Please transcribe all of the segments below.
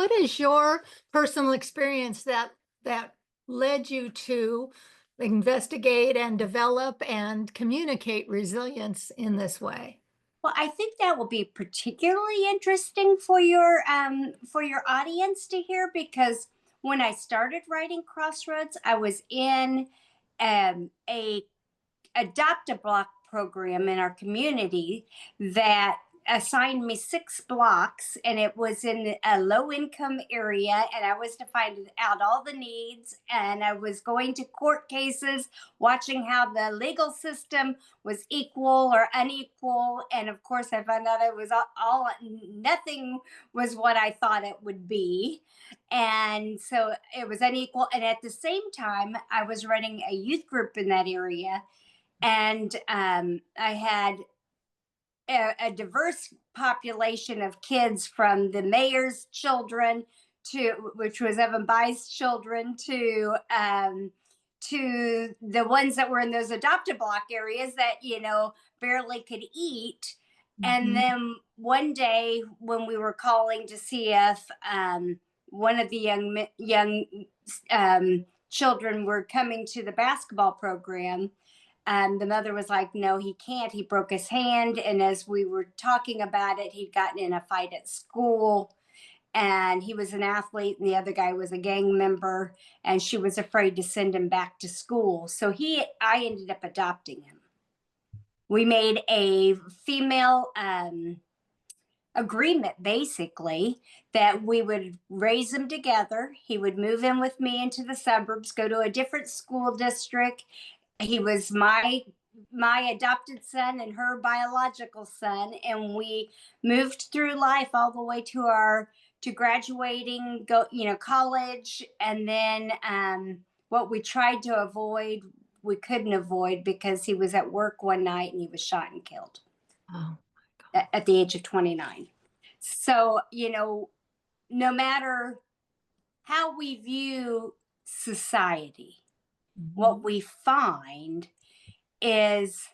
what is your personal experience that led you to investigate and develop and communicate resilience in this way? Well, I think that will be particularly interesting for your audience to hear because when I started writing Crossroads, I was in a adopt a block program in our community that assigned me 6 blocks, and it was in a low income area, and I was to find out all the needs, and I was going to court cases, watching how the legal system was equal or unequal. And of course I found out it was all nothing was what I thought it would be, and so it was unequal. And at the same time I was running a youth group in that area, and I had a diverse population of kids, from the mayor's children to, which was Evan Bai's children, to the ones that were in those adopted block areas that barely could eat. And Mhm. then one day when we were calling to see if one of the young children were coming to the basketball program, the mother was like, no, he can't. He broke his hand. And as we were talking about it, he'd gotten in a fight at school, and he was an athlete, and the other guy was a gang member. And she was afraid to send him back to school. So I ended up adopting him. We made a female agreement, basically, that we would raise him together. He would move in with me into the suburbs, go to a different school district. He was my adopted son and her biological son, and we moved through life all the way to graduating, college. And then what we tried to avoid, we couldn't avoid, because he was at work one night and he was shot and killed Oh, at the age of 29. So, no matter how we view society, what mhm. we find is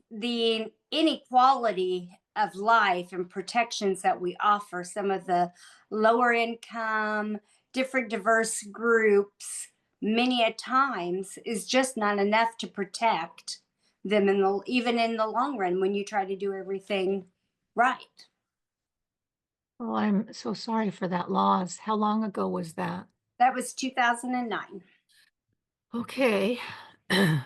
the inequality of life and protections that we offer some of the lower income, different diverse groups, many a times is just not enough to protect them even in the long run when you try to do everything right. Oh, I'm so sorry for that loss. How long ago was that? That was 2009. Okay. And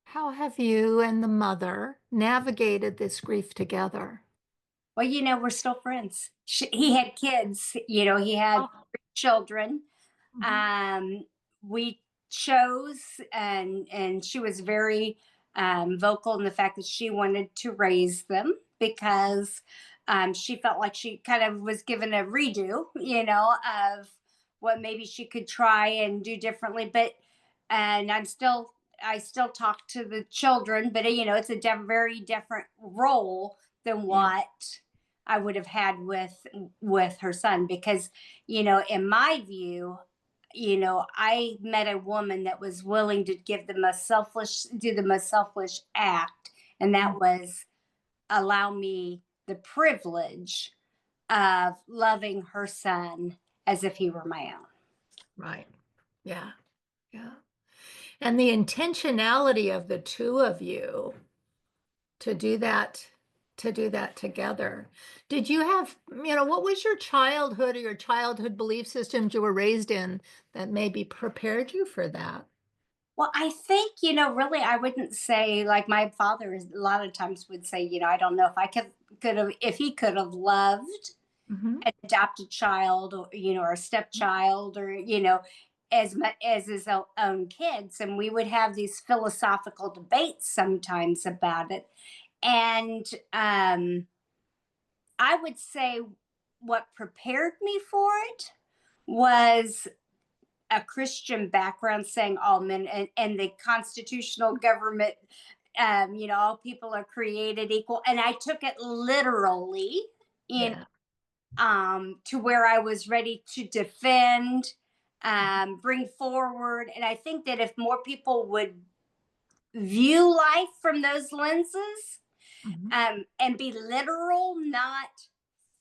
how have you and the mother navigated this grief together? Well, we're still friends. He had kids, he had Oh, children. mhm. We chose, and she was very vocal in the fact that she wanted to raise them because she felt like she kind of was given a redo, of what maybe she could try and do differently. But and I still talk to the children, but it's a very different role than Yeah. what I would have had with her son, because in my view, I met a woman that was willing to do the most selfish act, and Mm, that was allow me the privilege of loving her son as if he were my own. right. Yeah. Yeah. And the intentionality of the two of you to do that, to do that together. Did you have, what was your childhood or your childhood belief systems you were raised in that maybe prepared you for that? Well, I think, really, I wouldn't say, like my father a lot of times would say, I don't know if I could have, if he could have loved Hmm. an adopted child, or or a stepchild, or as much as his own kids. And we would have these philosophical debates sometimes about it. And I would say what prepared me for it was a Christian background, saying all men, and the constitutional government, all people are created equal. And I took it literally, in Yeah. to where I was ready to defend, bring forward. And I think that if more people would view life from those lenses, Mhm. and be literal, not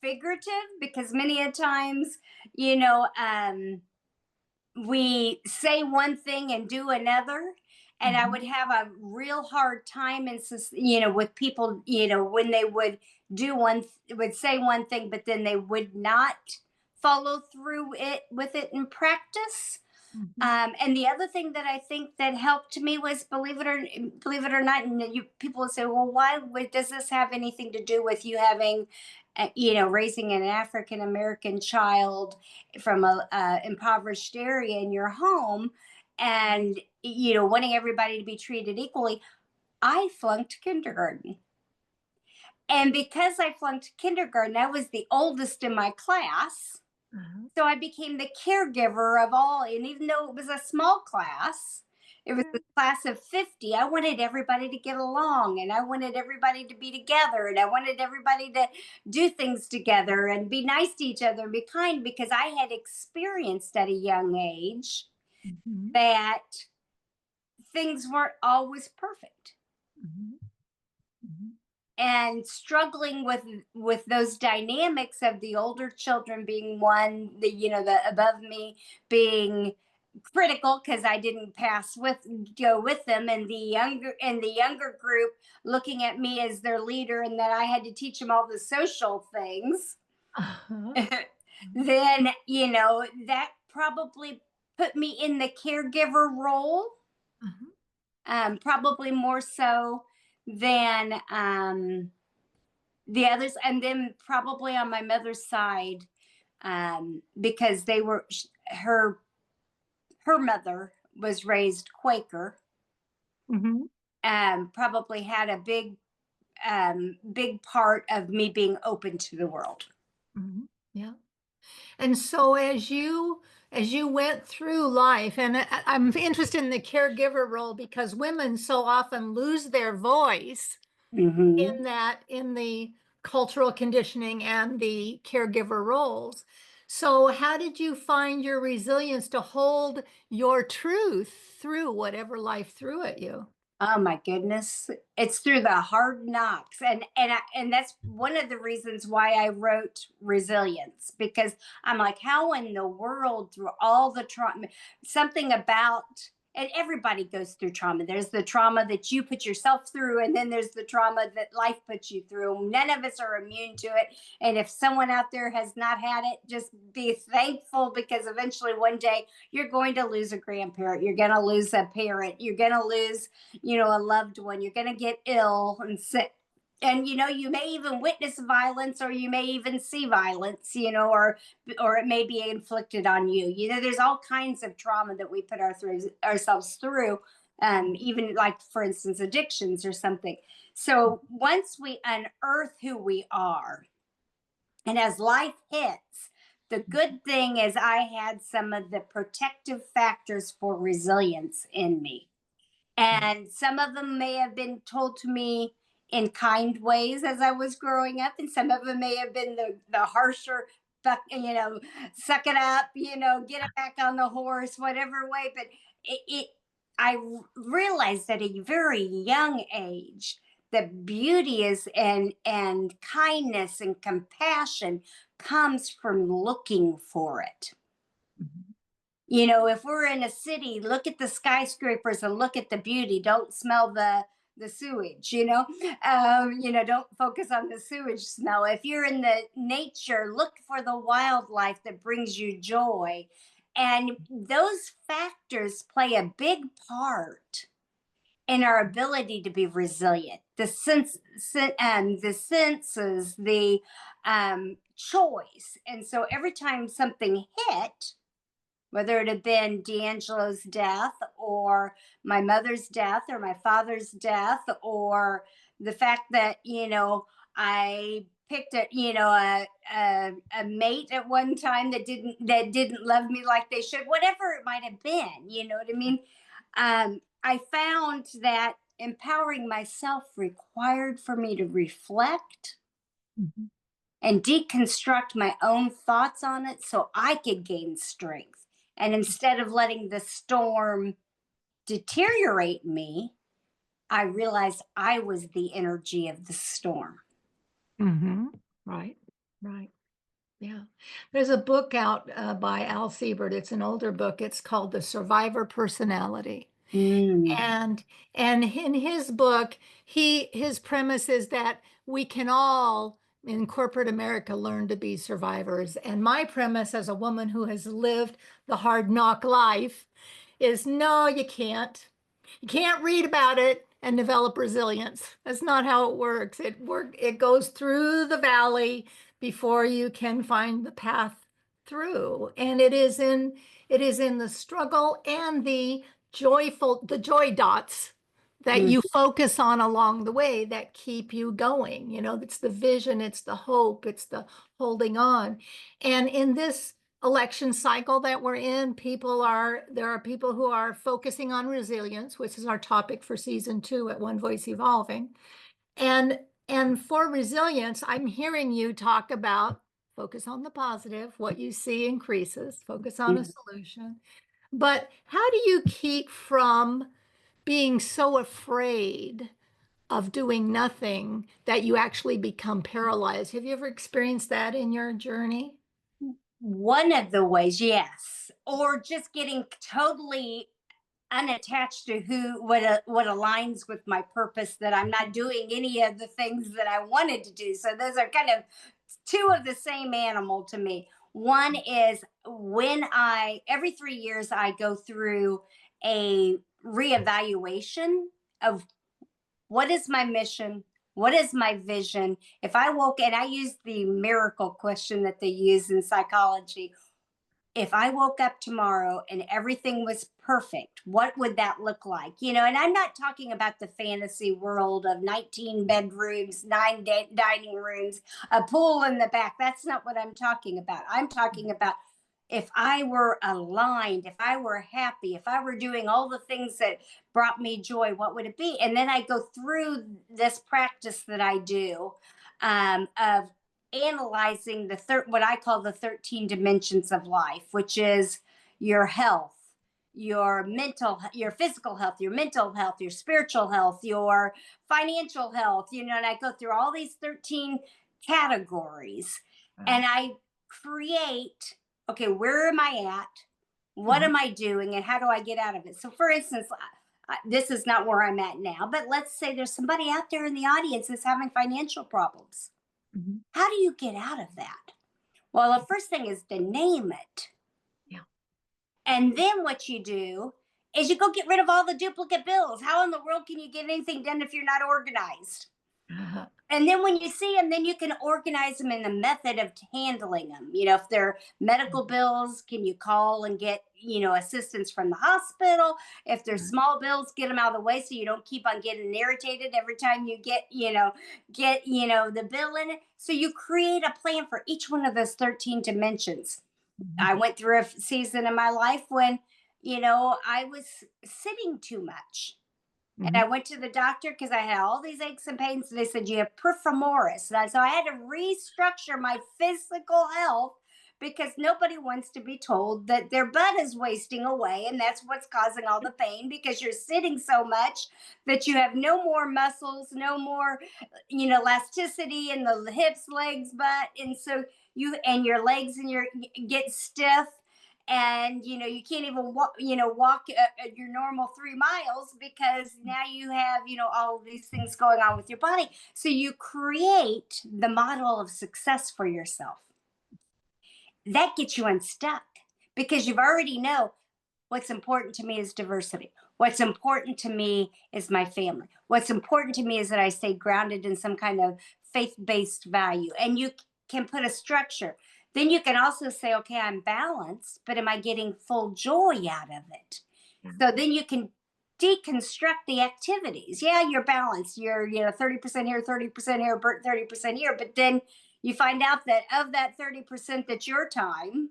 figurative because many a times, you know, we say one thing and do another. And I would Mhm. have a real hard time in, with people, when they would do would say one thing, but then they would not follow through it with it in practice. Mhm. And the other thing that I think that helped me was, believe it or not, and you people would say, well, why does this have anything to do with you having, raising an African American child from a impoverished area in your home, and wanting everybody to be treated equally? I flunked kindergarten. And because I flunked kindergarten, I was the oldest in my class. Uh-huh. So I became the caregiver of all. And even though it was a small class, it was Yeah. a class of 50. I wanted everybody to get along, and I wanted everybody to be together, and I wanted everybody to do things together and be nice to each other and be kind, because I had experienced at a young age Mhm. that things weren't always perfect, Mhm. Mhm. and struggling with those dynamics of the older children being one, the above me being critical because I didn't go with them, and the younger group looking at me as their leader, and that I had to teach them all the social things. Uh-huh. Then that probably put me in the caregiver role, Uh-huh. probably more so than the others. And then probably on my mother's side, because they were her mother was raised Quaker, Mhm. probably had a big part of me being open to the world. Mhm. Yeah. And so as you went through life, and I'm interested in the caregiver role because women so often lose their voice Mm-hmm. in the cultural conditioning and the caregiver roles. So how did you find your resilience to hold your truth through whatever life threw at you? Oh my goodness. It's through the hard knocks. And that's one of the reasons why I wrote Resilience, because I'm like, how in the world, through all the trauma, something about, and everybody goes through trauma. There's the trauma that you put yourself through, and then there's the trauma that life puts you through. None of us are immune to it. And if someone out there has not had it, just be thankful, because eventually one day you're going to lose a grandparent, you're going to lose a parent, you're going to lose a loved one, you're going to get ill and sick, and you may even witness violence, or you may even see violence, or it may be inflicted on you. There's all kinds of trauma that we put ourselves through, even like, for instance, addictions or something. So once we unearth who we are, and as life hits, the good thing is I had some of the protective factors for resilience in me, Yeah. and some of them may have been told to me in kind ways as I was growing up, and some of them may have been the harsher, suck it up, get it back on the horse, whatever way. But I realized at a very young age that beauty is and kindness and compassion comes from looking for it. Mhm. If we're in a city, look at the skyscrapers and look at the beauty. Don't smell the sewage. Don't focus on the sewage smell. If you're in the nature, look for the wildlife that brings you joy. And those factors play a big part in our ability to be resilient. The senses, the choice. And so every time something hit, whether it had been D'Angelo's death, or my mother's death, or my father's death, or the fact that, I picked a mate at one time that didn't love me like they should, whatever it might have been, you know what I mean? I found that empowering myself required for me to reflect Mhm. and deconstruct my own thoughts on it so I could gain strength. And instead of letting the storm deteriorate me, I realized I was the energy of the storm. Mhm. Right. Right. Yeah. There's a book out by Al Siebert. It's an older book. It's called The Survivor Personality. Mm, And in his book, his premise is that we can all in corporate America learn to be survivors. And my premise as a woman who has lived the hard knock life is no, you can't. You can't read about it and develop resilience. That's not how it works. It goes through the valley before you can find the path through. And it is in the struggle and the joy dots that mm, you focus on along the way that keep you going. It's the vision, it's the hope, it's the holding on. And in this election cycle that we're in, there are people who are focusing on resilience, which is our topic for season 2 at One Voice Evolving. And and for resilience, I'm hearing you talk about focus on the positive, what you see increases, focus on a mm. solution. But how do you keep from being so afraid of doing nothing that you actually become paralyzed? Have you ever experienced that in your journey? One of the ways, yes, or just getting totally unattached to what aligns with my purpose, that I'm not doing any of the things that I wanted to do. So those are kind of two of the same animal to me. One is when I every 3 years I go through a reevaluation of what is my mission, what is my vision. If I woke, and I use the miracle question that they use in psychology, if I woke up tomorrow and everything was perfect, what would that look like? And I'm not talking about the fantasy world of 19 bedrooms, dining rooms, a pool in the back. That's not what I'm talking about. I'm talking about if I were aligned, if I were happy, if I were doing all the things that brought me joy, what would it be? And then I go through this practice that I do of analyzing what I call the 13 dimensions of life, which is your health, your physical health, your mental health, your spiritual health, your financial health, and I go through all these 13 categories, Wow. and I create, okay, where am I at? What Mhm, am I doing, and how do I get out of it? So for instance, this is not where I'm at now, but let's say there's somebody out there in the audience that's having financial problems. mhm. How do you get out of that? Well, the first thing is to name it. Yeah. And then what you do is you go get rid of all the duplicate bills. How in the world can you get anything done if you're not organized? Uh-huh. And then when you see them, then you can organize them in the method of handling them. If they're medical bills, can you call and get, assistance from the hospital? If they're Right. small bills, get them out of the way so you don't keep on getting irritated every time you get the bill in it. So you create a plan for each one of those 13 dimensions. I Mhm, went through a season in my life when, I was sitting too much, and mhm, I went to the doctor because I had all these aches and pains. And they said, you have performoris. So I had to restructure my physical health because nobody wants to be told that their butt is wasting away. And that's what's causing all the pain, because you're sitting so much that you have no more muscles, no more, elasticity in the hips, legs, butt. And so and your legs and your get stiff, and you can't even walk your normal 3 miles because now you have all of these things going on with your body. So you create the model of success for yourself. That gets you unstuck because you've already know what's important to me is diversity. What's important to me is my family. What's important to me is that I stay grounded in some kind of faith-based value. And you can put a structure. Then you can also say, okay, I'm balanced, but am I getting full joy out of it? yeah. So then you can deconstruct the activities. Yeah, you're balanced. You're 30% here, 30% here, 30% here. But then you find out that of that 30% that's your time,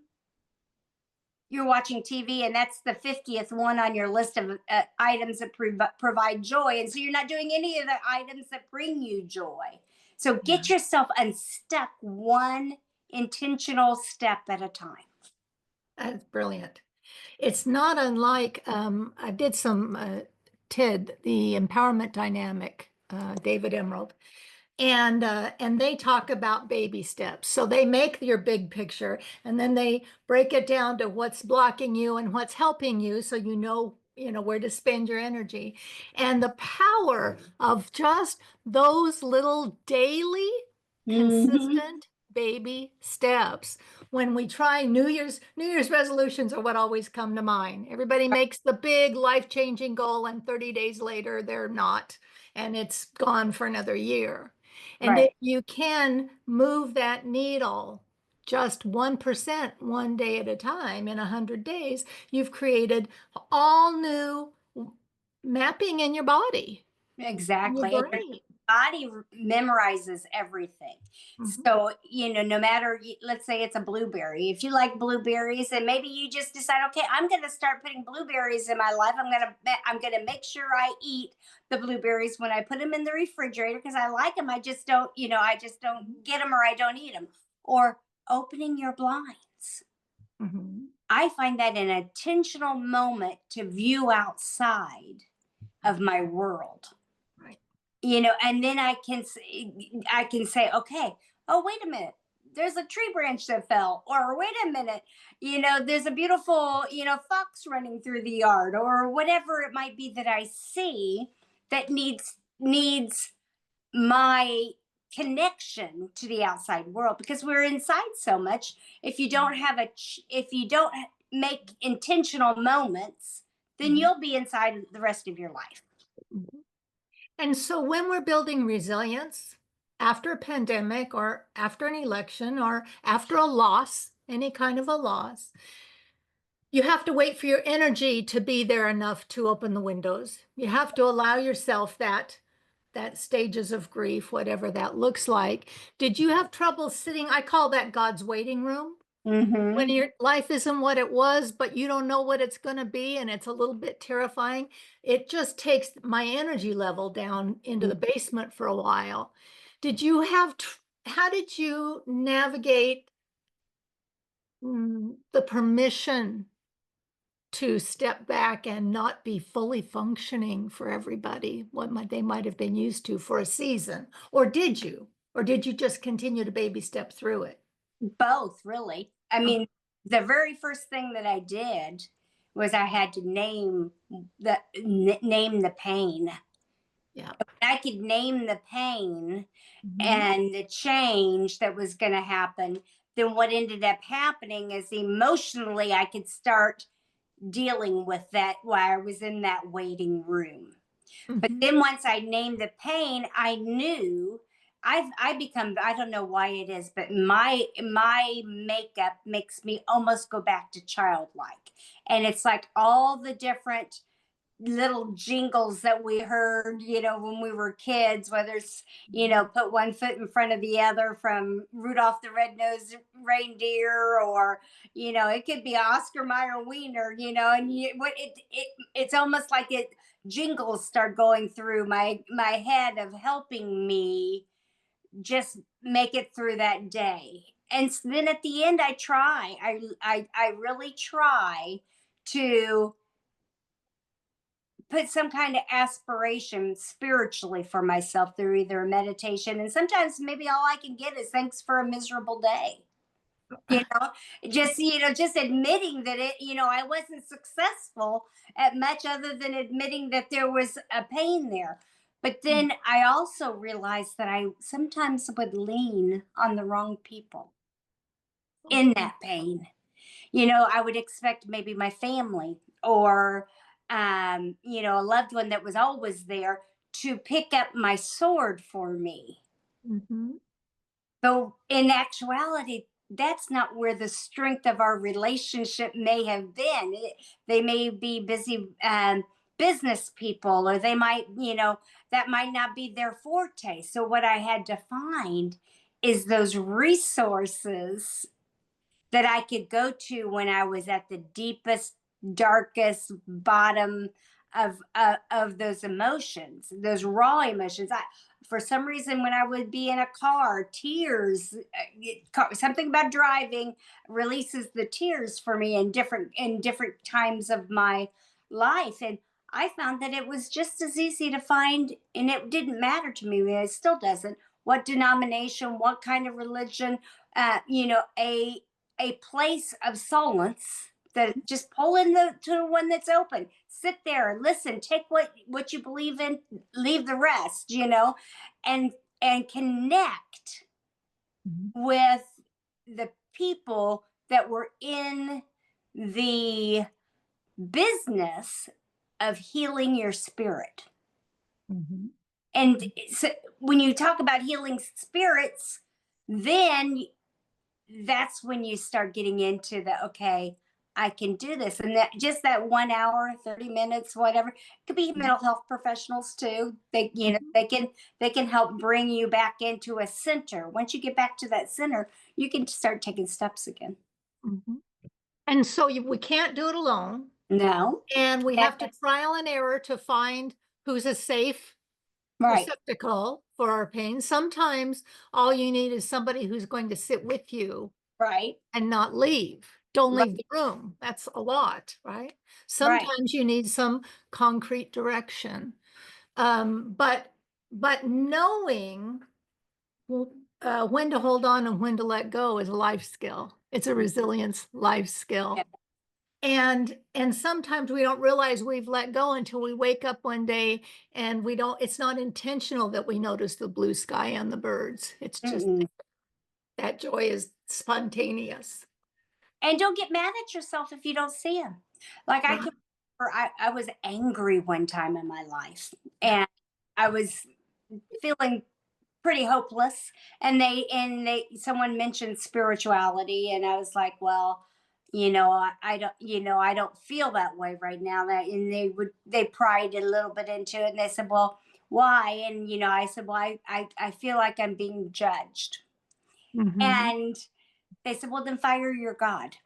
you're watching TV, and that's the 50th one on your list of items that provide joy. And so you're not doing any of the items that bring you joy. So Yeah. get yourself unstuck one intentional step at a time. That's brilliant. It's not unlike I did some TID, the empowerment dynamic, David Emerald. and they talk about baby steps. So they make your big picture and then they break it down to what's blocking you and what's helping you, so you know where to spend your energy. And the power of just those little daily Hmm. consistent baby steps. When we try New Year's resolutions are what always come to mind. Everybody makes the big life-changing goal and 30 days later they're not, and it's gone for another year. And if Right. you can move that needle just 1% one day at a time in 100 days, you've created all new mapping in your body, in your Exactly. And brain. body memorizes everything. Mhm, So, no matter, let's say it's a blueberry. If you like blueberries, and maybe you just decide, okay, I'm going to start putting blueberries in my life. I'm going to make sure I eat the blueberries when I put them in the refrigerator because I like them. I just don't get them or I don't eat them. Or opening your blinds. mhm, I find that an intentional moment to view outside of my world, right. and then I can say, okay, oh, wait a minute, there's a tree branch that fell, or wait a minute, there's a beautiful, fox running through the yard, or whatever it might be that I see that needs my connection to the outside world, because we're inside so much. If you don't make intentional moments, then Mhm, you'll be inside the rest of your life. mhm. And so when we're building resilience after a pandemic or after an election or after a loss, any kind of a loss, you have to wait for your energy to be there enough to open the windows. You have to allow yourself that stages of grief, whatever that looks like. Did you have trouble sitting? I call that God's waiting room. When Mm-hmm. your life isn't what it was, but you don't know what it's going to be, and it's a little bit terrifying. It just takes my energy level down into the basement for a while. Did you have, how did you navigate the permission to step back and not be fully functioning for everybody, they might have been used to for a season? Or did you? Or did you just continue to baby step through it? Both, really. I Oh, mean, the very first thing that I did was I had to name the pain. yeah. I could name the pain Mhm. and the change that was going to happen. Then what ended up happening is emotionally I could start dealing with that while I was in that waiting room. But Mhm. then once I named the pain, I knew I become, I don't know why it is, but my makeup makes me almost go back to childlike. And it's like all the different little jingles that we heard, when we were kids, whether it's, put one foot in front of the other from Rudolph the Red-Nosed Reindeer, or, it could be Oscar Mayer Wiener, and it's almost like jingles start going through my head of helping me just make it through that day. And then at the end, I really try to put some kind of aspiration spiritually for myself through either a meditation, and sometimes maybe all I can get is thanks for a miserable day. you know just admitting that I wasn't successful at much other than admitting that there was a pain there. But then I also realized that I sometimes would lean on the wrong people in that pain. I would expect maybe my family, or a loved one that was always there to pick up my sword for me. Mhm. Though in actuality, that's not where the strength of our relationship may have been. They may be busy business people, or they might, that might not be their forte. So, what I had to find is those resources that I could go to when I was at the deepest, darkest bottom of those emotions, those raw emotions. For some reason, when I would be in a car, tears, something about driving releases the tears for me in different times of my life. And I found that it was just as easy to find, and it didn't matter to me. It still doesn't. what denomination, what kind of religion, a place of solace, that just pull in the to the one that's open. Sit there, listen, take what you believe in, leave the rest, and connect Mhm. with the people that were in the business of healing your spirit. Mhm. And so when you talk about healing spirits, then that's when you start getting into the, okay, I can do this. And that just that 1 hour, 30 minutes, whatever. It could be Mhm. mental health professionals too. They, Mhm. they can help bring you back into a center. Once you get back to that center, you can start taking steps again. Mhm. And so we can't do it alone. No. And we have to That- trial and error to find who's a safe right. receptacle for our pain. Sometimes all you need is somebody who's going to sit with you Right. and not leave. Don't Right. leave the room. That's a lot, right? Right. Sometimes you need some concrete direction. But knowing when to hold on and when to let go is a life skill. It's a resilience life Yeah. skill. And sometimes we don't realize we've let go until we wake up one day and we don't, it's not intentional that we notice the blue sky and the birds. It's just Mm-mm. that joy is spontaneous. And don't get mad at yourself if you don't see them. Like I Right. can remember I was angry one time in my life, Yeah. and I was feeling pretty hopeless. And they someone mentioned spirituality, and I was like, well, I don't, I don't feel that way right now. And they pried a little bit into it, and they said, well, why? And I said, well, I feel like I'm being judged. Hmm. And they said, well, then fire your God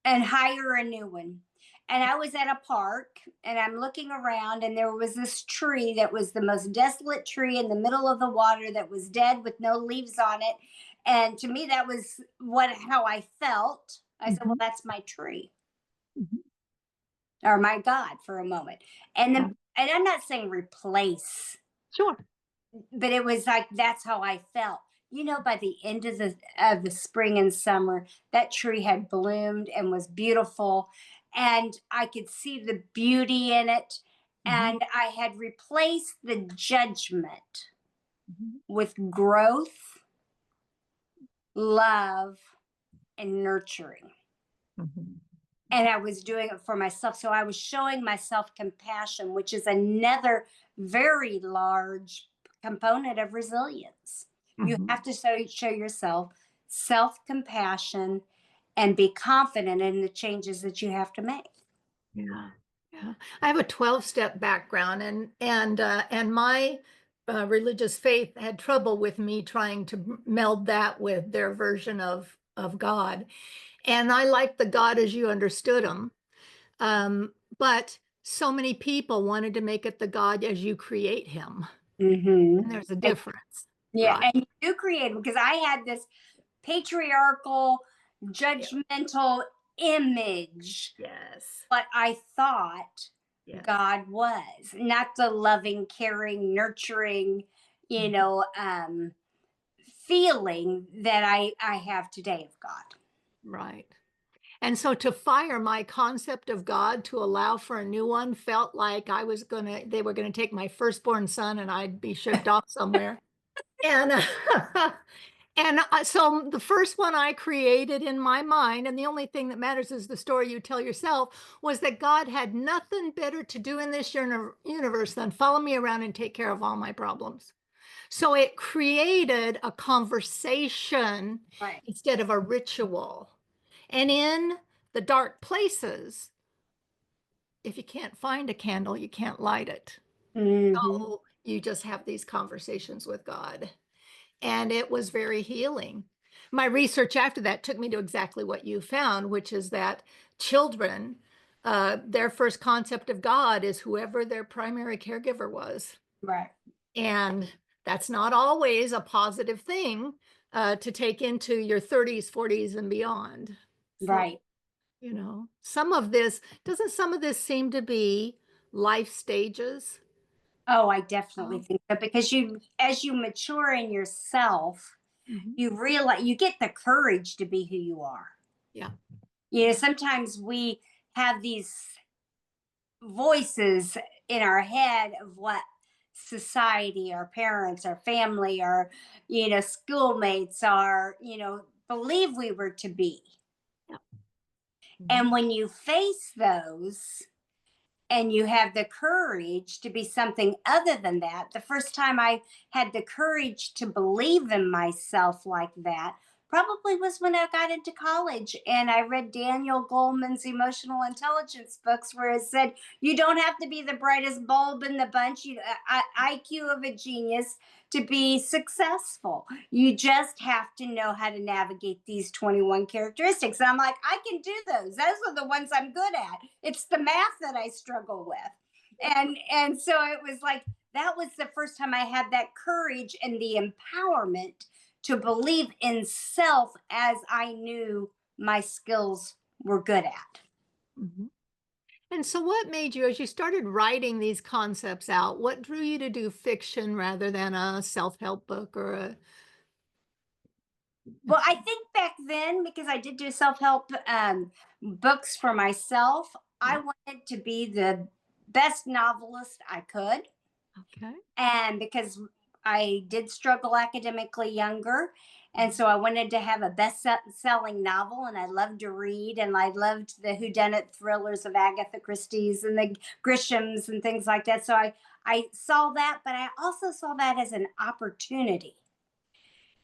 and hire a new one. And I was at a park and I'm looking around, and there was this tree that was the most desolate tree in the middle of the water, that was dead with no leaves on it. And to me, that was how I felt. I said, well, Hmm. that's my tree, Hmm. or my God, for a moment. And Yeah. then, and I'm not saying replace, Sure. but it was like that's how I felt. By the end of the spring and summer, that tree had bloomed and was beautiful, and I could see the beauty in it. Hmm. And I had replaced the judgment Hmm. with growth, love, and nurturing. Hmm. And I was doing it for myself. So I was showing myself compassion, which is another very large component of resilience. You Hmm. have to show yourself self compassion and be confident in the changes that you have to make. Yeah. Yeah. I have a 12-step background, and my religious faith had trouble with me trying to meld that with their version of God. And I like the God as you understood him. But so many people wanted to make it the God as you create him. Mm-hmm. And there's a And, difference, yeah, right? and you do create, because I had this patriarchal, Yeah. judgmental image Yes. what I thought Yes. God was, not the loving, caring, nurturing, you Mhm. know, um, feeling that I have today of God. Right. And so to fire my concept of God to allow for a new one felt like they were gonna take my firstborn son and I'd be shipped off somewhere. And so the first one I created in my mind, and the only thing that matters is the story you tell yourself, was that God had nothing better to do in this universe than follow me around and take care of all my problems. So it created a conversation Right. instead of a ritual. And in the dark places, if you can't find a candle, you can't light it. Mm-hmm. So you just have these conversations with God. And it was very healing. My research after that took me to exactly what you found, which is that children, their first concept of God is whoever their primary caregiver was. Right. And that's not always a positive thing to take into your 30s, 40s, and beyond. So, Right. some of this, doesn't some of this seem to be life stages? Oh, I definitely Oh, think so because as you mature in yourself, mhm. you realize you get the courage to be who you are. Yeah. You know, Yeah. sometimes we have these voices in our head of what society, our parents, our family, our, schoolmates are, believe we were to be. Yeah. And Mhm. when you face those, and you have the courage to be something other than that. The first time I had the courage to believe in myself like that probably was when I got into college and I read Daniel Goleman's emotional intelligence books where it said you don't have to be the brightest bulb in the bunch, IQ of a genius to be successful. You just have to know how to navigate these 21 characteristics. And I'm like, I can do those. Those are the ones I'm good at. It's the math that I struggle with. And so it was like that was the first time I had that courage and the empowerment to believe in self as I knew my skills were good at. Mhm. And so what made you, as you started writing these concepts out, what drew you to do fiction rather than a self-help book or a Well, I think back then, because I did do self help books for myself, I yeah, wanted to be the best novelist I could. okay. And because I did struggle academically younger. And Mhm. so I wanted to have a best selling novel, and I loved to read, and I loved the whodunit thrillers of Agatha Christie's and the Grishams and things like that. So I saw that, but I also saw that as an opportunity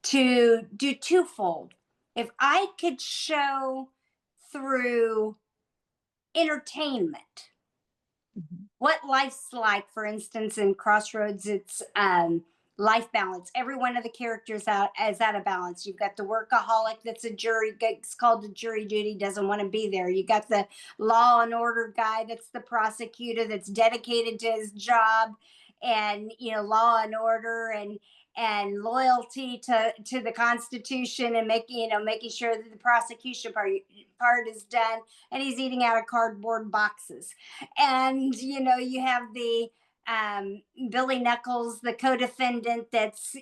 to do twofold. If I could show through entertainment Mhm. what life's like, for instance, in Crossroads, it's life balance. Every one of the characters is out of balance. You've got the workaholic that's a jury, gets called to jury duty, doesn't want to be there. You got the law and order guy that's the prosecutor that's dedicated to his job and law and order and loyalty to the Constitution and making sure that the prosecution part is done, and he's eating out of cardboard boxes. And you have the Billy Knuckles, the co-defendant that's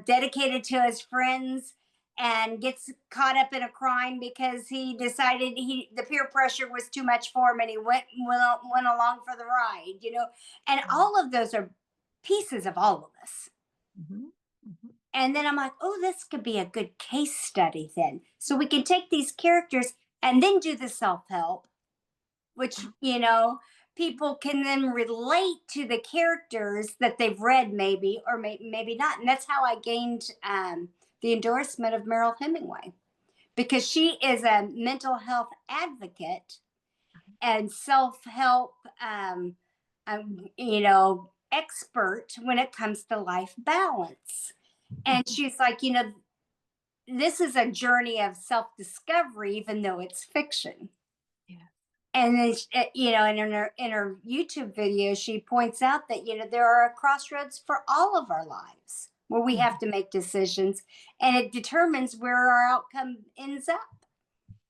dedicated to his friends and gets caught up in a crime because he decided the peer pressure was too much for him and he went along for the ride. And all of those are pieces of all of us. Mhm. Mhm. And then I'm like, oh, this could be a good case study then. So we can take these characters and then do the self help, which, people can then relate to the characters that they've read, maybe, or maybe not. And that's how I gained the endorsement of Meryl Hemingway, because she is a mental health advocate and self help, expert when it comes to life balance. And she's like, this is a journey of self discovery, even though it's fiction. Yeah. And then, and in her YouTube video, she points out that, there are crossroads for all of our lives where we Mhm. have to make decisions and it determines where our outcome ends up.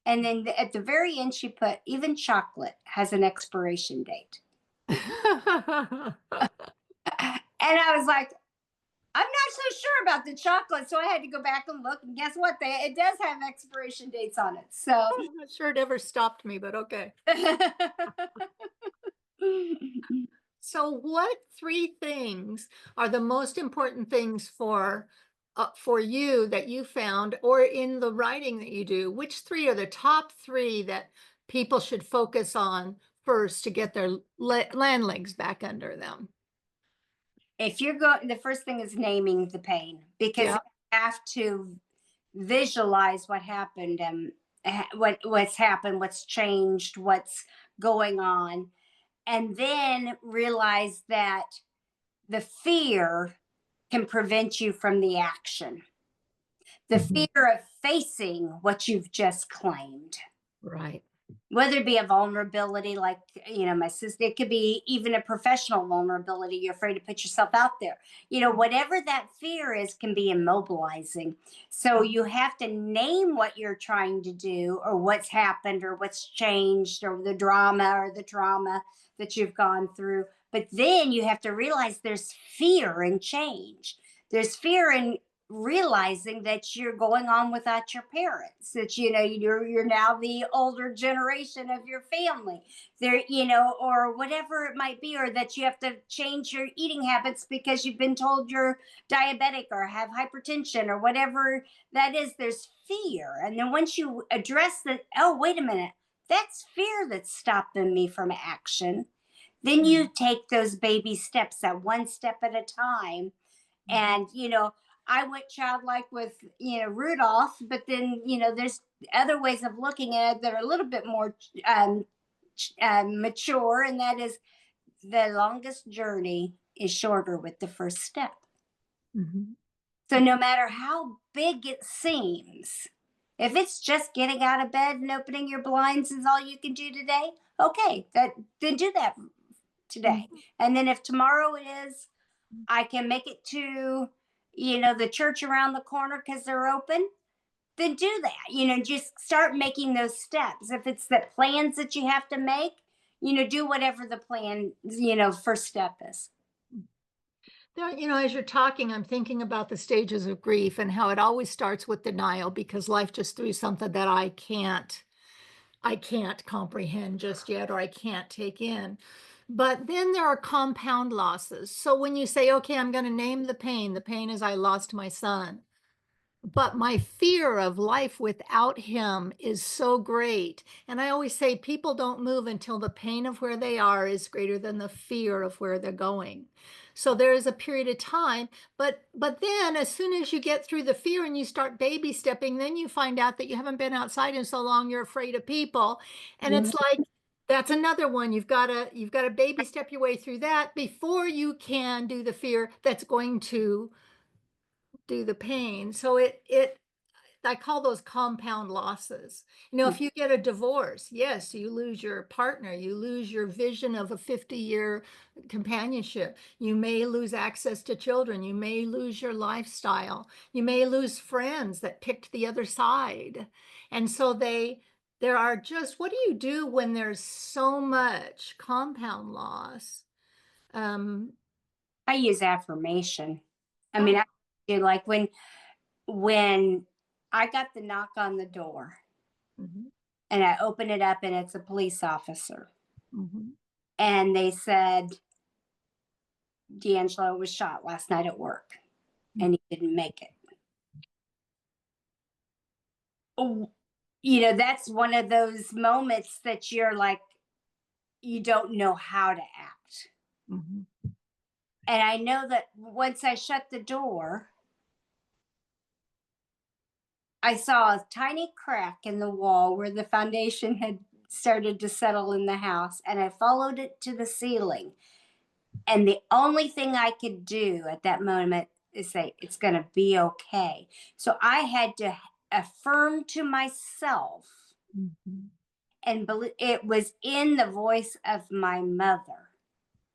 And then at the very end, she put, even chocolate has an expiration date. And I was like, I'm not so sure about the chocolate. So I had to go back and look. And guess what? It does have expiration dates on it. So. I'm not sure it ever stopped me, but okay. So what three things are the most important things for you that you found or in the writing that you do? Which three are the top three that people should focus on first to get their land legs back under them? If you're going, the first thing is naming the pain, because you Yeah. have to visualize what happened and what's happened, what's changed, what's going on, and then realize that the fear can prevent you from the action. The Mhm. fear of facing what you've just claimed. Right. whether it be a vulnerability like, my sister, it could be even a professional vulnerability. You're afraid to put yourself out there. Whatever that fear is can be immobilizing. So you have to name what you're trying to do, or what's happened, or what's changed, or the drama or the trauma that you've gone through. But then you have to realize there's fear in change. There's fear in realizing that you're going on without your parents, that you're now the older generation of your family there, or whatever it might be, or that you have to change your eating habits because you've been told you're diabetic or have hypertension or whatever that is. There's fear, and then once you address that, oh, wait a minute, that's fear that's stopping me from action, then you take those baby steps, that one step at a time. And I went childlike with Rudolph, but then there's other ways of looking at it that are a little bit more mature, and that is the longest journey is shorter with the first step. Mhm. So no matter how big it seems, if it's just getting out of bed and opening your blinds is all you can do today, okay, then do that today. Mhm. And then if tomorrow it is, I can make it to, the church around the corner because they're open, then do that. Just start making those steps. If it's the plans that you have to make, do whatever the plan, first step is. There, as you're talking, I'm thinking about the stages of grief and how it always starts with denial because life just threw something that I can't comprehend just yet, or I can't take in. But then there are compound losses. So when you say, okay, I'm going to name the pain is I lost my son. But my fear of life without him is so great. And I always say people don't move until the pain of where they are is greater than the fear of where they're going. So there is a period of time, but then as soon as you get through the fear and you start baby stepping, then you find out that you haven't been outside in so long you're afraid of people. And Mhm. it's like that's another one. You've got to baby step your way through that before you can do the fear that's going to do the pain. So it I call those compound losses. If you get a divorce, yes, you lose your partner, you lose your vision of a 50-year companionship. You may lose access to children, you may lose your lifestyle, you may lose friends that picked the other side. And so there are just, what do you do when there's so much compound loss? Um, I use affirmation. I mean, oh, I do, like when I got the knock on the door mhm, and I open it up and it's a police officer, mhm, and they said D'Angelo was shot last night at work and he didn't make it. Oh, that's one of those moments that you're like, you don't know how to act. mhm, And I know that once I shut the door, I saw a tiny crack in the wall where the foundation had started to settle in the house, and I followed it to the ceiling. And the only thing I could do at that moment is say, it's going to be okay. So I had to affirm to myself, mhm, and it was in the voice of my mother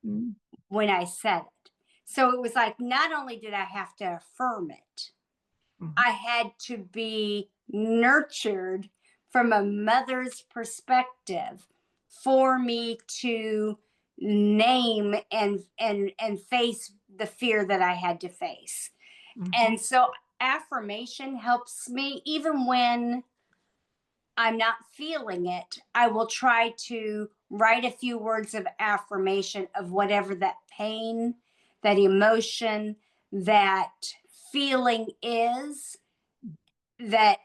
mhm, when I said it. So it was like, not only did I have to affirm it, mhm, I had to be nurtured from a mother's perspective for me to name and face the fear that I had to face. mhm, And so affirmation helps me even when I'm not feeling it. I will try to write a few words of affirmation of whatever that pain, that emotion, that feeling is, that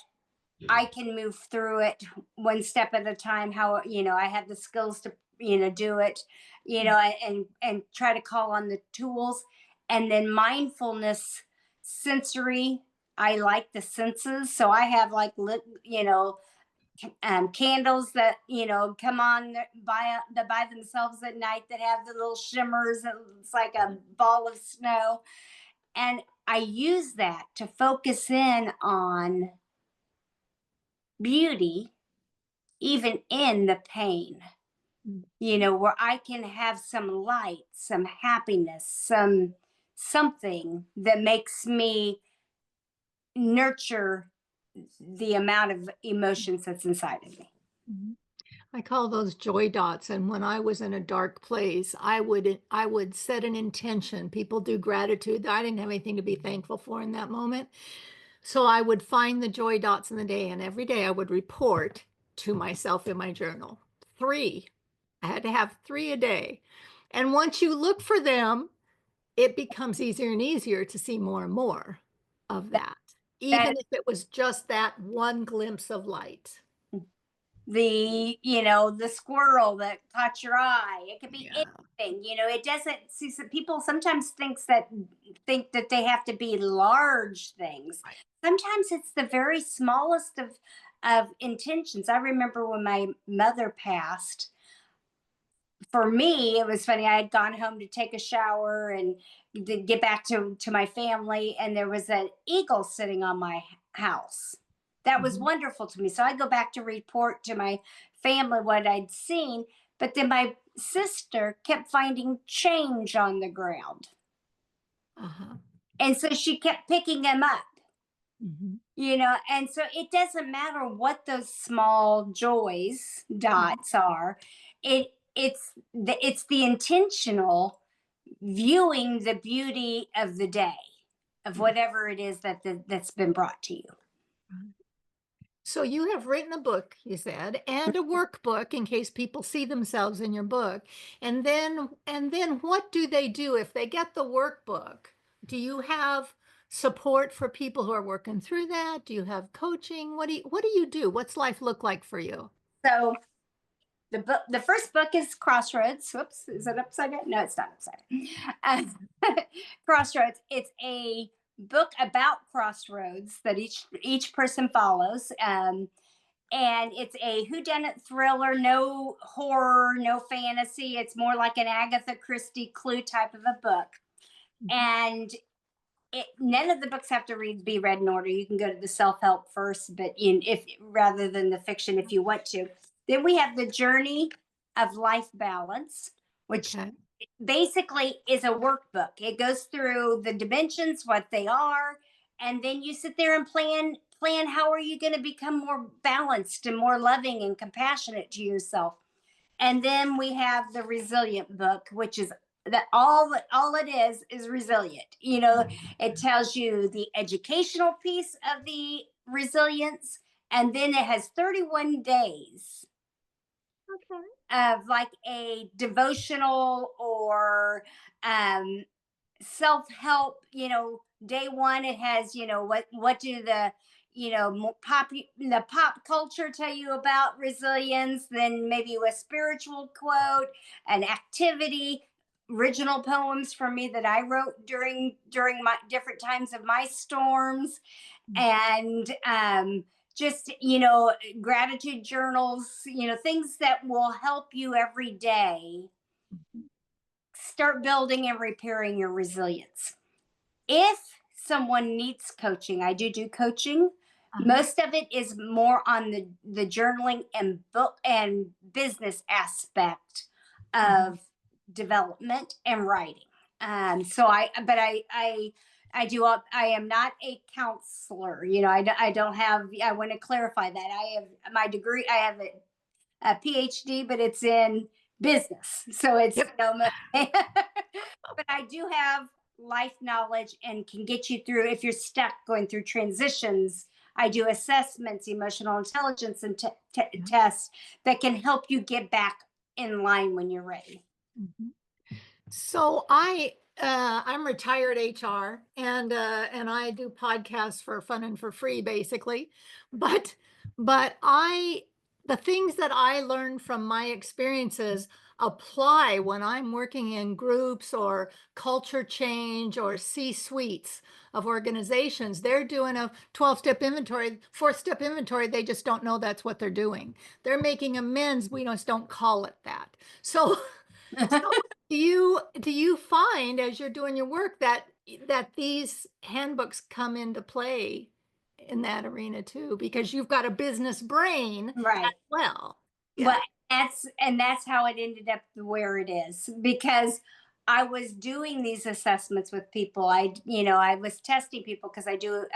I can move through it one step at a time. How, I have the skills to, do it, and try to call on the tools. And then mindfulness, sensory. I like the senses. So I have like, candles that, come on by themselves at night that have the little shimmers. It's like a ball of snow. And I use that to focus in on beauty, even in the pain, Mm. where I can have some light, some happiness, something that makes me nurture the amount of emotions that's inside of me. Mhm. I call those joy dots. And when I was in a dark place, I would set an intention. People do gratitude. I didn't have anything to be thankful for in that moment. So I would find the joy dots in the day, and every day I would report to myself in my journal. Three. I had to have three a day. And once you look for them, it becomes easier and easier to see more and more of That, that, even that if it was just that one glimpse of light. the squirrel that caught your eye. It could be Yeah. anything. It doesn't see some people sometimes think that they have to be large things. Right. Sometimes it's the very smallest of intentions. I remember when my mother passed, for me, it was funny. I had gone home to take a shower and to get back to my family, and there was an eagle sitting on my house. That was Mhm. wonderful to me. So I go back to report to my family what I'd seen, but then my sister kept finding change on the ground. Uh-huh. And so she kept picking them up. Mhm. And so it doesn't matter what those small joys Mhm. dots are. It's the intentional viewing the beauty of the day, of Yeah. whatever it is that's been brought to you. So you have written a book, you said, and a workbook in case people see themselves in your book. And then what do they do if they get the workbook? Do you have support for people who are working through that? Do you have coaching? What do you do? What's life look like for you? So the first book is Crossroads. Whoops, is it upside down? No, it's not upside down. Crossroads. It's a book about crossroads that each person follows. And it's a whodunit thriller, no horror, no fantasy. It's more like an Agatha Christie Clue type of a book. Mhm. And none of the books have to be read in order. You can go to the self help first, but if rather than the fiction, if you want to. Then we have the journey of life balance, which Okay. basically is a workbook. It goes through the dimensions, what they are, and then you sit there and plan how are you going to become more balanced and more loving and compassionate to yourself. And then we have the resilient book, which is that all it is resilient. It tells you the educational piece of the resilience, and then it has 31 days Okay. of like a devotional or um self-help. Day one, it has, what do the pop culture tell you about resilience, then maybe a spiritual quote, an activity, original poems for me that I wrote during my different times of my storms, and just gratitude journals, things that will help you every day Mhm. start building and repairing your resilience. If someone needs coaching, I do coaching. Uh-huh. Most of it is more on the journaling and book and business aspect Mhm. of development and writing. So I am not a counselor. I don't have. I want to clarify that I have my degree. I have a PhD, but it's in business. So it's, Yep. but I do have life knowledge and can get you through if you're stuck going through transitions. I do assessments, emotional intelligence, and Yeah. tests that can help you get back in line when you're ready. Mhm. So I'm retired HR, and I do podcasts for fun and for free basically. But but the things that I learned from my experiences apply when I'm working in groups or culture change or C-suites of organizations. They're doing a 12-step inventory, fourth-step inventory. They just don't know that's what they're doing. They're making amends. We just don't call it that. So so do you find as you're doing your work that these handbooks come into play in that arena too, because you've got a business brain Right. as well. Well, Yeah. that's how it ended up where it is, because I was doing these assessments with people. I was testing people because I do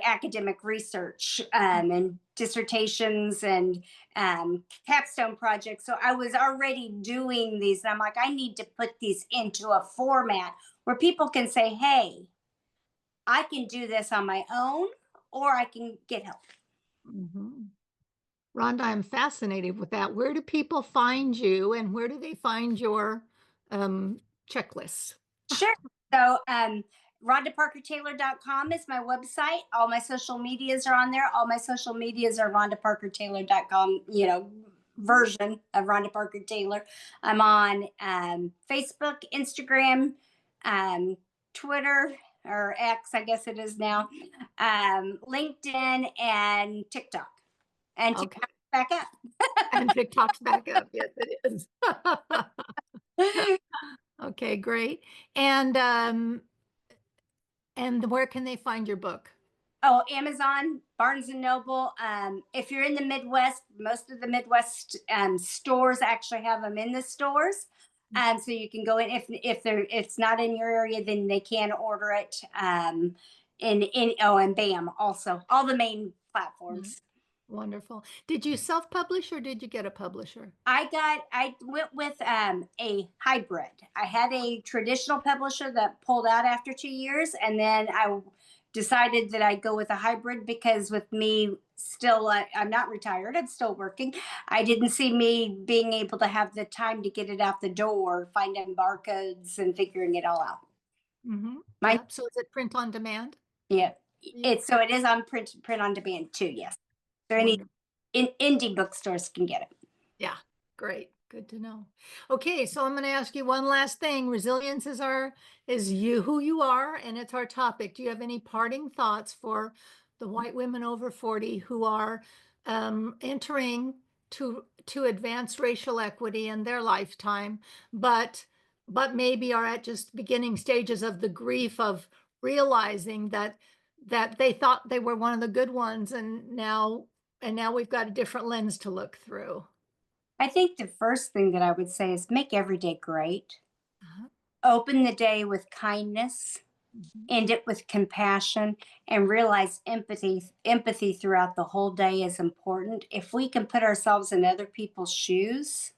academic research, and dissertations and capstone projects. So I was already doing these, and I'm like, I need to put these into a format where people can say, "Hey, I can do this on my own, or I can get help." Mhm. Rhonda, I'm fascinated with that. Where do people find you and where do they find your um, checklists? Sure. So, RhondaParkerTaylor.com is my website. All my social medias are on there. All my social medias are RhondaParkerTaylor.com, version of Rhonda Parker Taylor. I'm on Facebook, Instagram, um, Twitter, or X, I guess it is now, LinkedIn, and TikTok. And Okay. TikTok back up. And TikTok's back up. Yes, it is. Okay, great. And where can they find your book? Oh, Amazon, Barnes and Noble. If you're in the Midwest, most of the Midwest stores actually have them in the stores, so you can go in. If it's not in your area, then they can order it. And BAM also, all the main Yeah, platforms. wonderful. Did you self-publish or did you get a publisher? I went with a hybrid. I had a traditional publisher that pulled out after 2 years, and then I decided that I'd go with a hybrid because with me still, I'm not retired. I'm still working. I didn't see me being able to have the time to get it out the door, finding barcodes and figuring it all out. Mm-hmm. My Yeah. So is it print on demand Yeah, for you? it is on print on demand too. Yes, so any Wonderful. indie bookstores can get it. Yeah, great. Good to know. Okay, so I'm going to ask you one last thing. Resilience is you who you are, and it's our topic. Do you have any parting thoughts for the white women over 40 who are entering to advance racial equity in their lifetime, but maybe are at just beginning stages of the grief of realizing that they thought they were one of the good ones, and now we've got a different lens to look through. I think the first thing that I would say is make every day great. Uh-huh. Open the day with kindness, Mhm. end it with compassion, and realize empathy throughout the whole day is important. If we can put ourselves in other people's shoes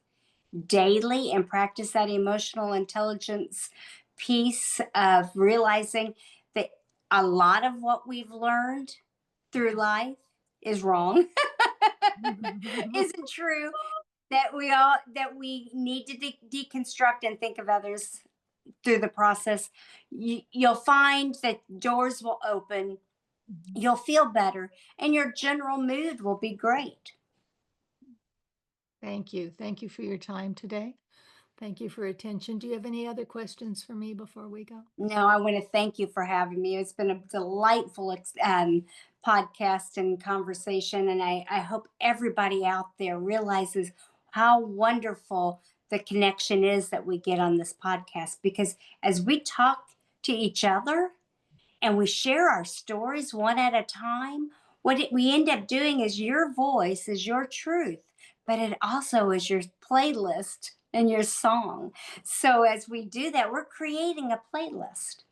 daily and practice that emotional intelligence piece of realizing that a lot of what we've learned through life is wrong, isn't true, that we need to deconstruct and think of others through the process. You'll find that doors will open, you'll feel better, and your general mood will be great. Thank you. Thank you for your time today. Thank you for your attention. Do you have any other questions for me before we go? No, I want to thank you for having me. It's been a delightful podcast and conversation. And I hope everybody out there realizes how wonderful the connection is that we get on this podcast. Because as we talk to each other and we share our stories one at a time, we end up doing is your voice is your truth, but it also is your playlist and your song. So as we do that, we're creating a playlist.